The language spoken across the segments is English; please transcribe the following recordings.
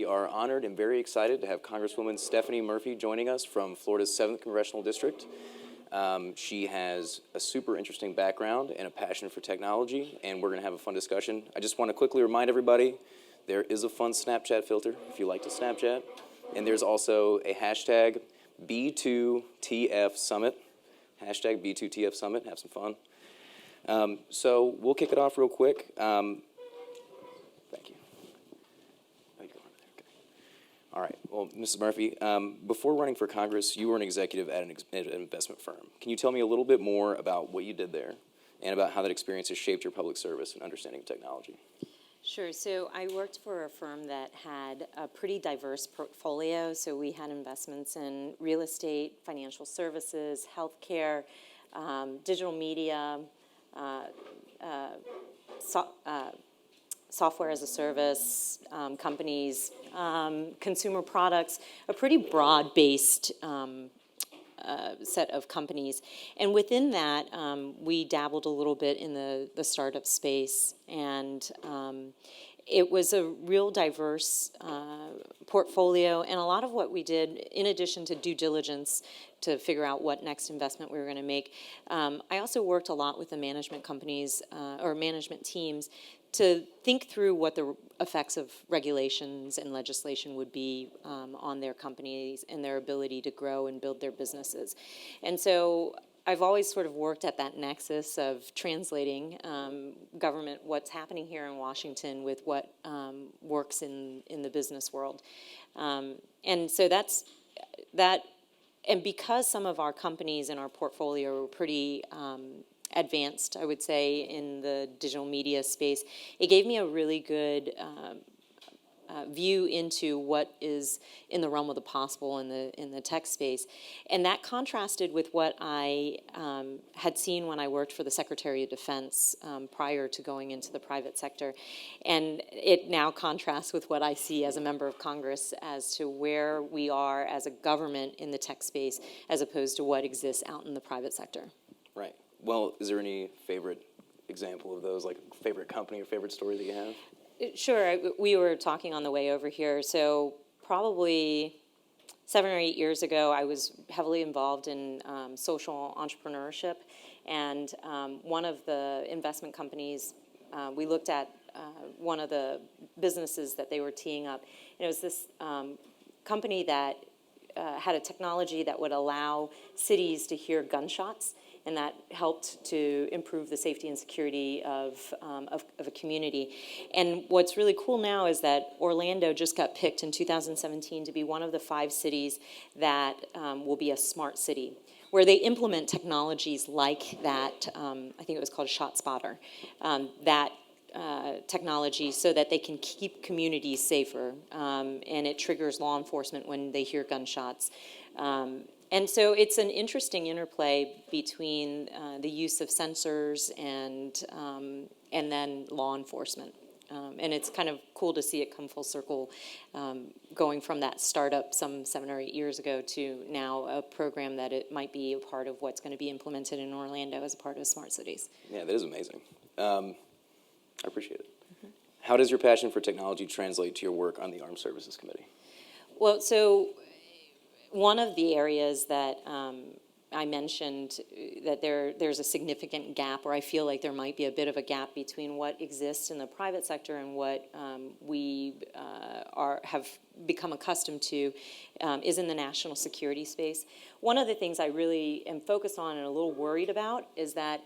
are honored and very excited to have Congresswoman Stephanie Murphy joining us from Florida's 7th Congressional District. She has a super interesting background and a passion for technology, and we're going to have a fun discussion. I just want to quickly remind everybody, there is a fun Snapchat filter if you like to Snapchat, and there's also a hashtag B2TF Summit, hashtag B2TF Summit. Have some fun. So we'll kick it off real quick. Thank you. All right. Well, Mrs. Murphy, before running for Congress, you were an executive at an investment firm. Can you tell me a little bit more about what you did there and about how that experience has shaped your public service and understanding of technology? Sure. So I worked for a firm that had a pretty diverse portfolio. So we had investments in real estate, financial services, healthcare, digital media, software as a service companies, consumer products, a pretty broad-based set of companies. And within that, we dabbled a little bit in the startup space, and it was a real diverse portfolio. And a lot of what we did, in addition to due diligence to figure out what next investment we were going to make, I also worked a lot with the management companies or management teams to think through what the effects of regulations and legislation would be on their companies and their ability to grow and build their businesses. And so I've always sort of worked at that nexus of translating government, what's happening here in Washington, with what works in the business world. And so that's that. And because some of our companies in our portfolio were pretty advanced, I would say, in the digital media space, it gave me a really good view into what is in the realm of the possible in the tech space. And that contrasted with what I had seen when I worked for the Secretary of Defense prior to going into the private sector. And it now contrasts with what I see as a member of Congress as to where we are as a government in the tech space as opposed to what exists out in the private sector. Right. Well, is there any favorite example of those, like favorite company or favorite story that you have? Sure. We were talking on the way over here. So probably 7 or 8 years ago, I was heavily involved in social entrepreneurship. And one of the investment companies, we looked at one of the businesses that they were teeing up. And it was this company that had a technology that would allow cities to hear gunshots, and that helped to improve the safety and security of a community. And what's really cool now is that Orlando just got picked in 2017 to be one of the 5 cities that will be a smart city, where they implement technologies like that, I think it was called ShotSpotter, that technology so that they can keep communities safer, and it triggers law enforcement when they hear gunshots. And so it's an interesting interplay between the use of sensors and then law enforcement. And it's kind of cool to see it come full circle, going from that startup some 7 or 8 years ago to now a program that it might be a part of what's going to be implemented in Orlando as a part of Smart Cities. Yeah, that is amazing. I appreciate it. Mm-hmm. How does your passion for technology translate to your work on the Armed Services Committee? Well, so one of the areas that I mentioned that there's a significant gap, or I feel like there might be a bit of a gap between what exists in the private sector and what we have become accustomed to, is in the national security space. One of the things I really am focused on and a little worried about is that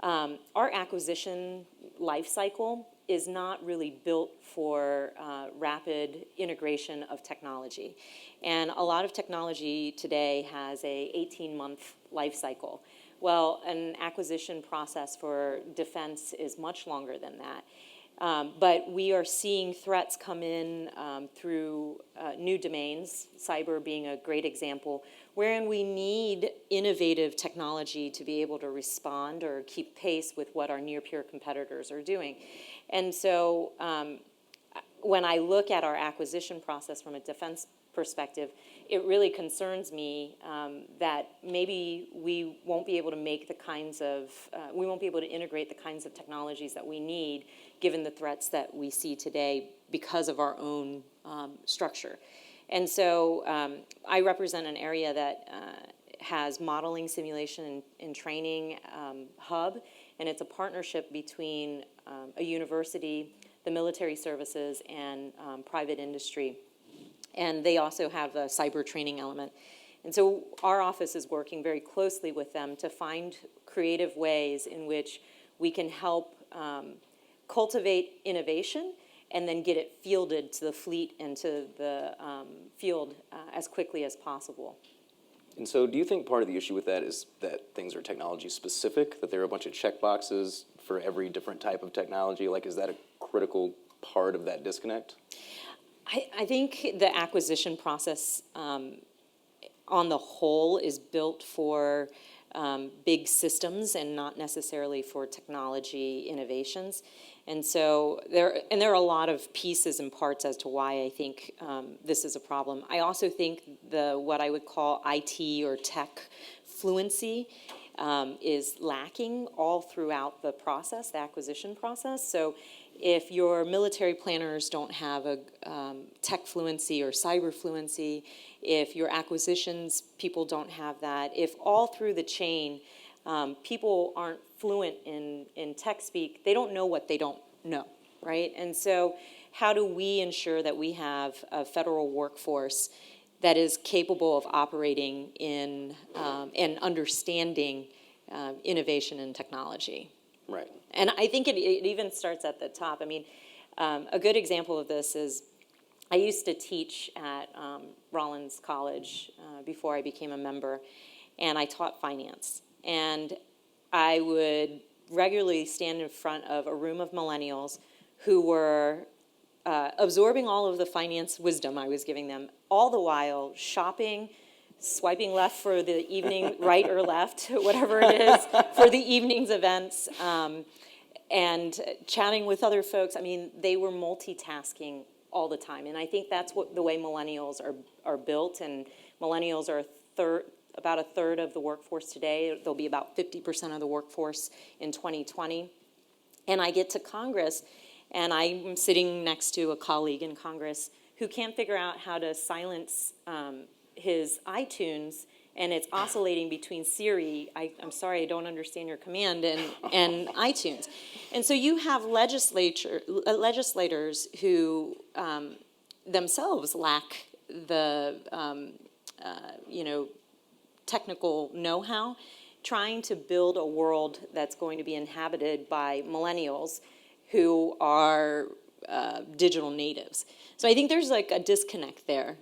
our acquisition life cycle is not really built for rapid integration of technology. And a lot of technology today has a 18-month life cycle. Well, an acquisition process for defense is much longer than that. But we are seeing threats come in through new domains, cyber being a great example, wherein we need innovative technology to be able to respond or keep pace with what our near-peer competitors are doing. And so when I look at our acquisition process from a defense perspective, it really concerns me that maybe we won't be able to make the kinds of, we won't be able to integrate the kinds of technologies that we need given the threats that we see today because of our own structure. And so I represent an area that has modeling, simulation, and training hub, and it's a partnership between a university, the military services, and private industry. And they also have a cyber training element. And so our office is working very closely with them to find creative ways in which we can help cultivate innovation and then get it fielded to the fleet and to the field as quickly as possible. And so do you think part of the issue with that is that things are technology specific, that there are a bunch of check boxes for every different type of technology? Like, is that a critical part of that disconnect? I think the acquisition process on the whole is built for big systems and not necessarily for technology innovations. And so there are a lot of pieces and parts as to why I think this is a problem. I also think what I would call IT or tech fluency is lacking all throughout the process, the acquisition process. So if your military planners don't have a tech fluency or cyber fluency, if your acquisitions people don't have that, if all through the chain people aren't fluent in tech speak, they don't know what they don't know, right? And so how do we ensure that we have a federal workforce that is capable of operating in and understanding innovation and technology? Right. And I think it even starts at the top. I mean, a good example of this is I used to teach at Rollins College before I became a member, and I taught finance. And I would regularly stand in front of a room of millennials who were absorbing all of the finance wisdom I was giving them, all the while shopping, swiping left for the evening, right or left, whatever it is, for the evening's events, and chatting with other folks. I mean, they were multitasking all the time. And I think that's the way millennials are built. And millennials are about a third of the workforce today. They'll be about 50% of the workforce in 2020. And I get to Congress, and I'm sitting next to a colleague in Congress who can't figure out how to silence his iTunes, and it's oscillating between Siri, I'm sorry, I don't understand your command, and iTunes. And so you have legislators who themselves lack the technical know-how, trying to build a world that's going to be inhabited by millennials who are digital natives. So I think there's like a disconnect there.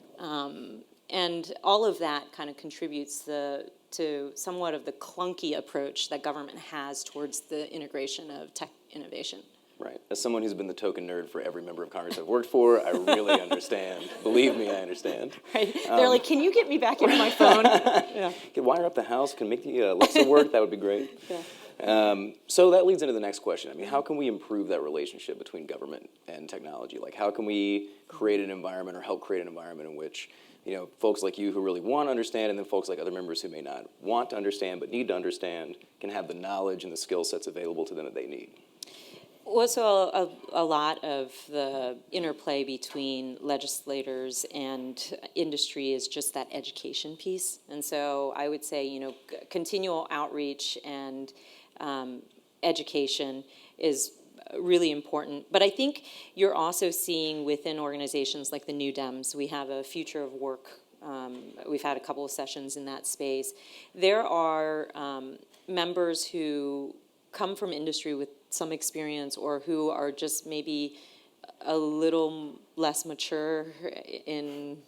And all of that kind of contributes to somewhat of the clunky approach that government has towards the integration of tech innovation. Right. As someone who's been the token nerd for every member of Congress I've worked for, I really understand. Believe me, I understand. Right. They're like, can you get me back into my phone? Yeah. Can wire up the house, can make the Alexa work, that would be great. Yeah. So that leads into the next question. I mean, how can we improve that relationship between government and technology? Like, how can we create an environment or help create an environment in which, folks like you who really want to understand, and then folks like other members who may not want to understand but need to understand, can have the knowledge and the skill sets available to them that they need? Well, so a lot of the interplay between legislators and industry is just that education piece. And so I would say, continual outreach and education is really important. But I think you're also seeing within organizations like the New Dems, we have a future of work. We've had a couple of sessions in that space. There are members who come from industry with some experience or who are just maybe a little less mature in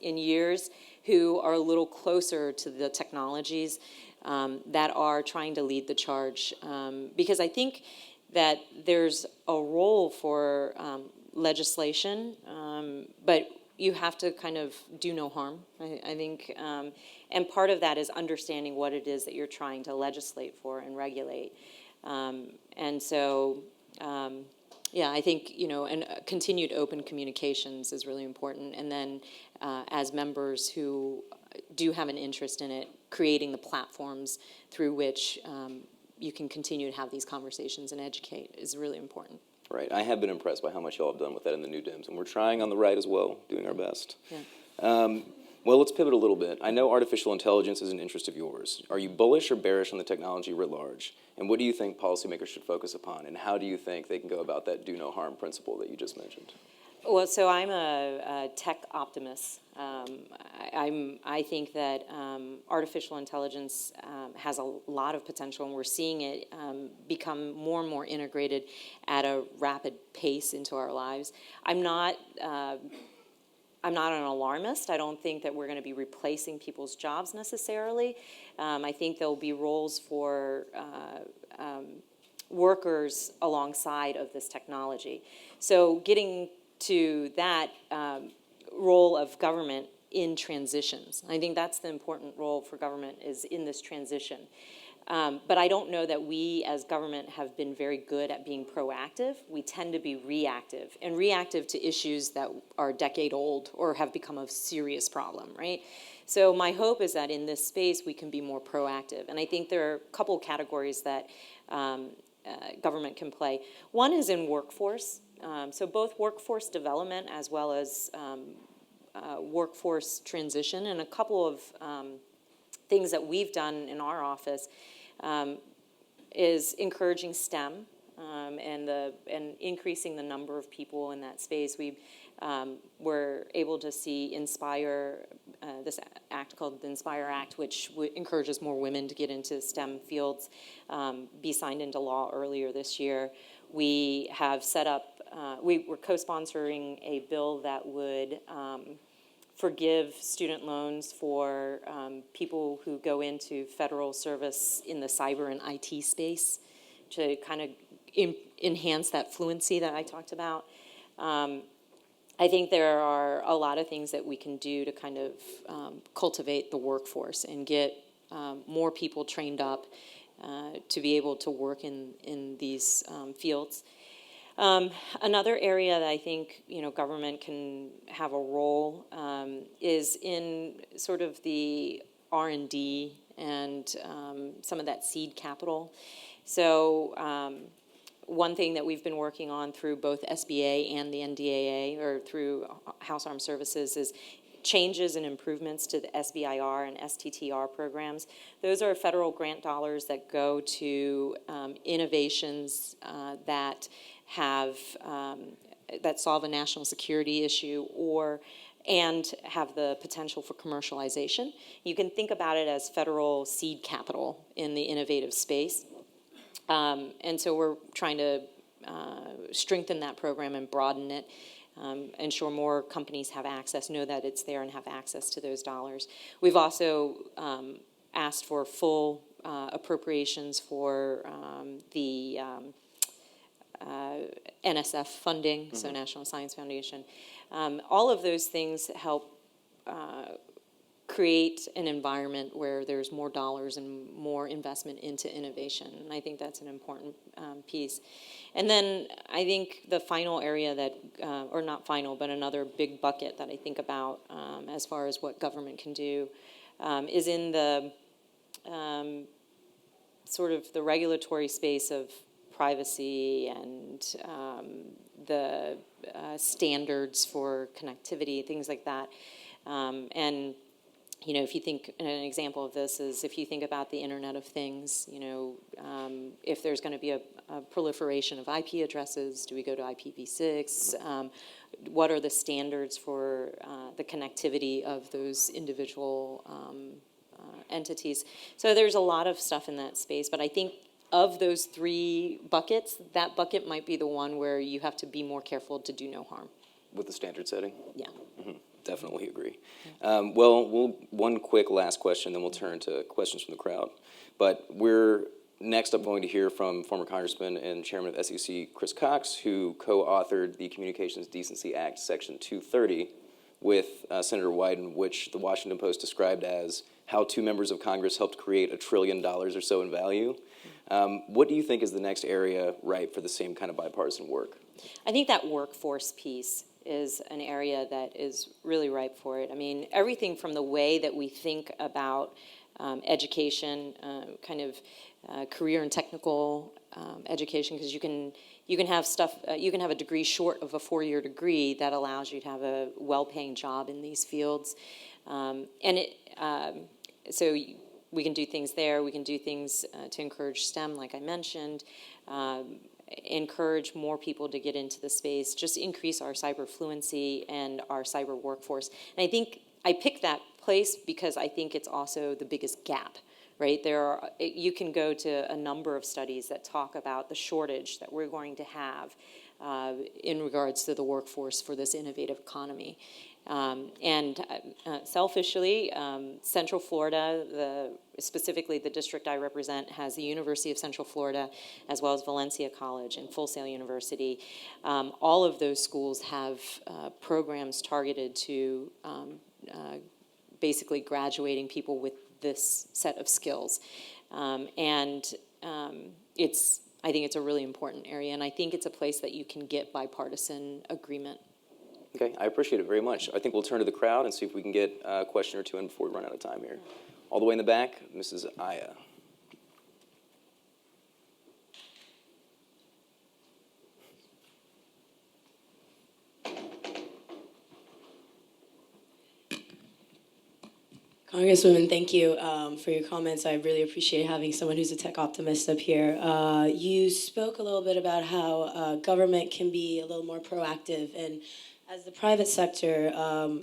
years, who are a little closer to the technologies that are trying to lead the charge. Because I think that there's a role for legislation, but you have to kind of do no harm, I think. And part of that is understanding what it is that you're trying to legislate for and regulate. And so, I think, and continued open communications is really important. And then as members who do have an interest in it, creating the platforms through which you can continue to have these conversations and educate is really important. Right. I have been impressed by how much y'all have done with that in the new Dems, and we're trying on the right as well, doing our best. Yeah. Well, let's pivot a little bit. I know artificial intelligence is an interest of yours. Are you bullish or bearish on the technology writ large? And what do you think policymakers should focus upon? And how do you think they can go about that do no harm principle that you just mentioned? Well, so I'm a tech optimist. I think that artificial intelligence has a lot of potential, and we're seeing it become more and more integrated at a rapid pace into our lives. I'm not an alarmist. I don't think that we're going to be replacing people's jobs necessarily. I think there'll be roles for workers alongside of this technology. So getting to that role of government in transitions. I think that's the important role for government, is in this transition. But I don't know that we as government have been very good at being proactive. We tend to be reactive, and reactive to issues that are a decade old or have become a serious problem, right? So my hope is that in this space we can be more proactive. And I think there are a couple categories that government can play. One is in workforce. So both workforce development as well as workforce transition, and a couple of things that we've done in our office is encouraging STEM and increasing the number of people in that space. We were able to see Inspire, this act called the Inspire Act, which encourages more women to get into STEM fields, be signed into law earlier this year. We have set up, we were co-sponsoring a bill that would forgive student loans for people who go into federal service in the cyber and IT space to kind of enhance that fluency that I talked about. I think there are a lot of things that we can do to kind of cultivate the workforce and get more people trained up to be able to work in these fields. Another area that I think government can have a role is in sort of the R&D and some of that seed capital. So one thing that we've been working on through both SBA and the NDAA, or through House Armed Services, is changes and improvements to the SBIR and STTR programs. Those are federal grant dollars that go to innovations that have that solve a national security issue and have the potential for commercialization. You can think about it as federal seed capital in the innovative space. And so we're trying to strengthen that program and broaden it, ensure more companies have access, know that it's there, and have access to those dollars. We've also asked for full appropriations for the NSF funding, so National Science Foundation. All of those things help create an environment where there's more dollars and more investment into innovation. And I think that's an important piece. And then I think the final area that, or not final, but another big bucket that I think about as far as what government can do is in the sort of the regulatory space of privacy and the standards for connectivity, things like that. And if you think, an example of this is if you think about the Internet of Things, if there's going to be a proliferation of IP addresses, do we go to IPv6? What are the standards for the connectivity of those individual entities? So there's a lot of stuff in that space, but I think of those three buckets, that bucket might be the one where you have to be more careful to do no harm. With the standard setting? Yeah. Mm-hmm. Definitely agree. Well, one quick last question, then we'll turn to questions from the crowd. But we're next up going to hear from former Congressman and Chairman of SEC, Chris Cox, who co-authored the Communications Decency Act, Section 230, with Senator Wyden, which the Washington Post described as how two members of Congress helped create $1 trillion or so in value. What do you think is the next area ripe for the same kind of bipartisan work? I think that workforce piece is an area that is really ripe for it. I mean, everything from the way that we think about education, kind of career and technical education, because you can you can have stuff, you can have a degree short of a 4-year degree that allows you to have a well-paying job in these fields. So we can do things there. We can do things to encourage STEM, like I mentioned, encourage more people to get into the space, just increase our cyber fluency and our cyber workforce. And I think I picked that place because I think it's also the biggest gap. Right, you can go to a number of studies that talk about the shortage that we're going to have in regards to the workforce for this innovative economy. Selfishly, Central Florida, specifically the district I represent, has the University of Central Florida, as well as Valencia College and Full Sail University. All of those schools have programs targeted to basically graduating people with this set of skills. I think it's a really important area, and I think it's a place that you can get bipartisan agreement. Okay, I appreciate it very much. I think we'll turn to the crowd and see if we can get a question or two in before we run out of time here. All the way in the back, Mrs. Aya. Congresswoman, thank you for your comments. I really appreciate having someone who's a tech optimist up here. You spoke a little bit about how government can be a little more proactive. And as the private sector,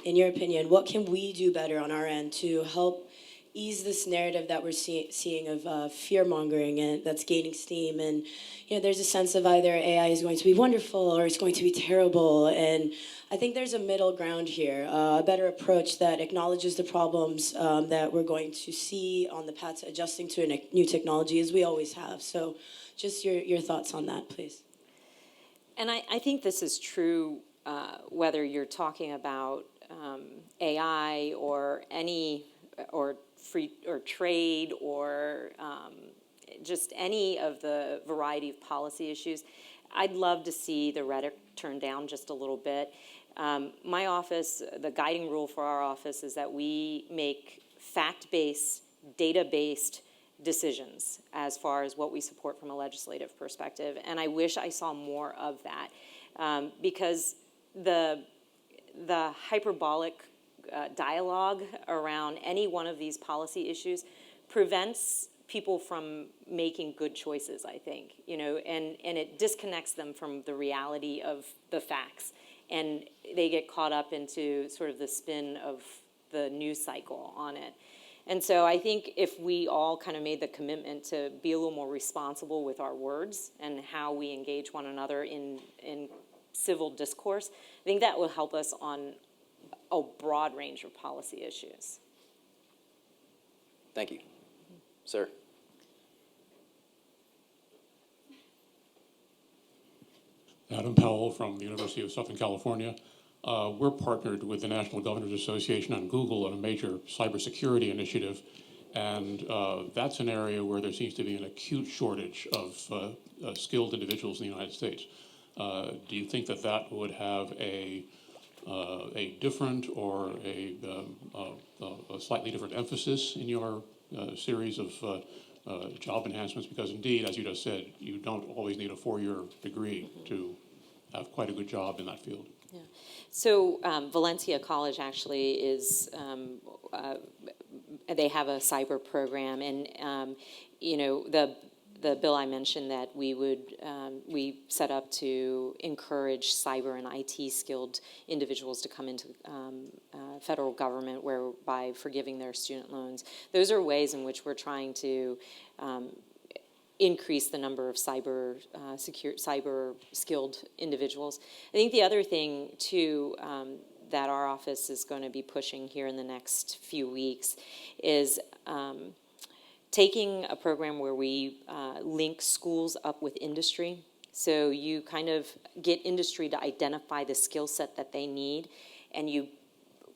in your opinion, what can we do better on our end to help ease this narrative that we're seeing of fear-mongering and that's gaining steam? And there's a sense of either AI is going to be wonderful or it's going to be terrible. And I think there's a middle ground here, a better approach that acknowledges the problems that we're going to see on the path to adjusting to a new technology, as we always have. So just your thoughts on that, please. And I think this is true whether you're talking about AI or free or trade or just any of the variety of policy issues. I'd love to see the rhetoric turn down just a little bit. My office, the guiding rule for our office is that we make fact-based, data-based decisions as far as what we support from a legislative perspective. And I wish I saw more of that because the hyperbolic dialogue around any one of these policy issues prevents people from making good choices, I think, and it disconnects them from the reality of the facts. And they get caught up into sort of the spin of the news cycle on it. And so I think if we all kind of made the commitment to be a little more responsible with our words and how we engage one another in civil discourse, I think that will help us on a broad range of policy issues. Thank you. Sir. Adam Powell from the University of Southern California. We're partnered with the National Governors Association and Google on a major cybersecurity initiative, and that's an area where there seems to be an acute shortage of skilled individuals in the United States. Do you think that that would have a different or a slightly different emphasis in your series of job enhancements? Because indeed, as you just said, you don't always need a 4-year degree to have quite a good job in that field. Yeah. So Valencia College actually is, they have a cyber program, and the bill I mentioned that we set up to encourage cyber and IT skilled individuals to come into federal government, whereby forgiving their student loans. Those are ways in which we're trying to increase the number of cyber skilled individuals. I think the other thing too that our office is going to be pushing here in the next few weeks is taking a program where we link schools up with industry. So you kind of get industry to identify the skill set that they need, and you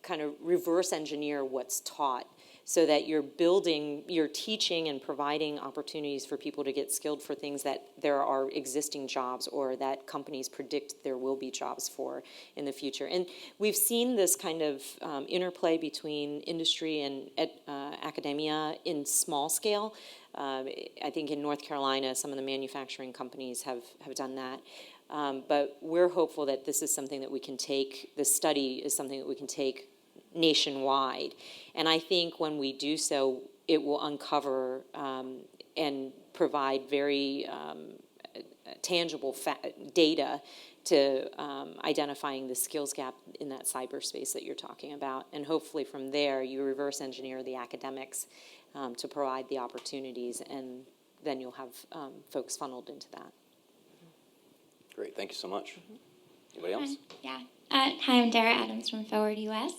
kind of reverse engineer what's taught so that you're teaching and providing opportunities for people to get skilled for things that there are existing jobs or that companies predict there will be jobs for in the future. And we've seen this kind of interplay between industry and academia in small scale. I think in North Carolina, some of the manufacturing companies have done that. But we're hopeful that this is something that we can take, this study is something that we can take nationwide. And I think when we do so, it will uncover and provide very tangible data to identifying the skills gap in that cyberspace that you're talking about. And hopefully from there, you reverse engineer the academics to provide the opportunities, and then you'll have folks funneled into that. Great, thank you so much. Anybody else? Yeah. Hi, I'm Dara Adams from Forward US.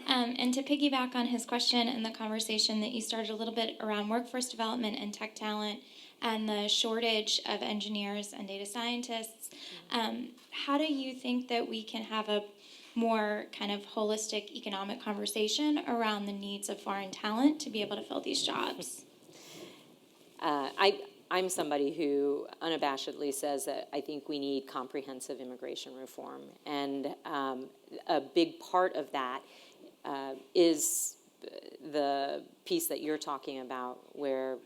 And to piggyback on his question and the conversation that you started a little bit around workforce development and tech talent and the shortage of engineers and data scientists, how do you think that we can have a more kind of holistic economic conversation around the needs of foreign talent to be able to fill these jobs? I'm somebody who unabashedly says that I think we need comprehensive immigration reform. And a big part of that is the piece that you're talking about, where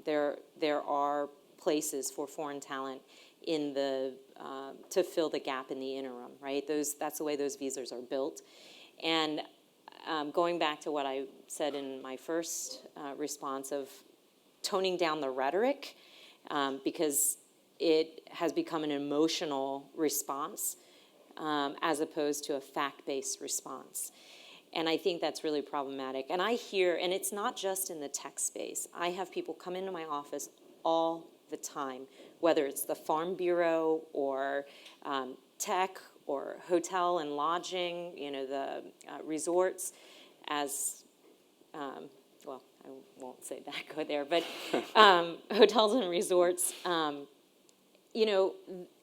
there are places for foreign talent in the to fill the gap in the interim, right? That's the way those visas are built. And going back to what I said in my first response of toning down the rhetoric, because it has become an emotional response as opposed to a fact-based response. And I think that's really problematic. And I hear, and it's not just in the tech space, I have people come into my office all the time, whether it's the Farm Bureau or tech or hotel and lodging, the resorts as, well, I won't say that, go there, but hotels and resorts,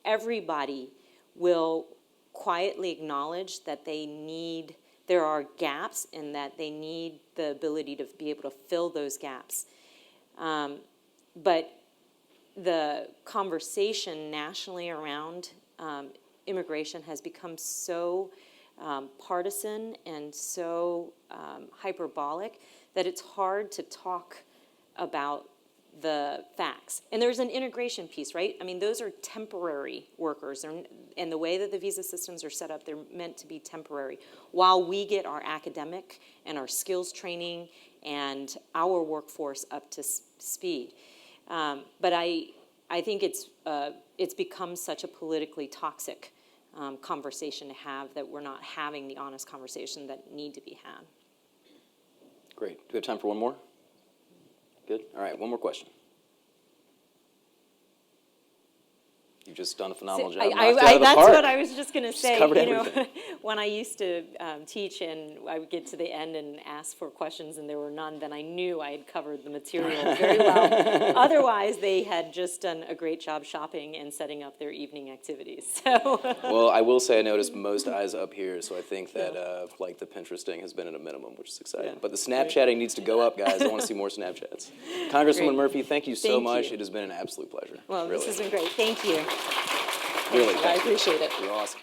everybody will quietly acknowledge that there are gaps and that they need the ability to be able to fill those gaps. But the conversation nationally around immigration has become so partisan and so hyperbolic that it's hard to talk about the facts. And there's an integration piece, right? I mean, those are temporary workers, and the way that the visa systems are set up, they're meant to be temporary, while we get our academic and our skills training and our workforce up to speed. But I think it's become such a politically toxic conversation to have that we're not having the honest conversation that need to be had. Great. Do we have time for one more? Good. All right, one more question. You've just done a phenomenal job. That's what I was just going to say. Covered everything. When I used to teach and I would get to the end and ask for questions and there were none, then I knew I had covered the material very well. Otherwise, they had just done a great job shopping and setting up their evening activities. So. Well, I will say I noticed most eyes up here, so I think that the Pinteresting has been at a minimum, which is exciting. Yeah. But the Snapchatting needs to go up, guys. I want to see more Snapchats. Congresswoman Murphy, thank you so much. It has been an absolute pleasure. Well, really. This has been great. Thank you. Really, I appreciate it. You're awesome.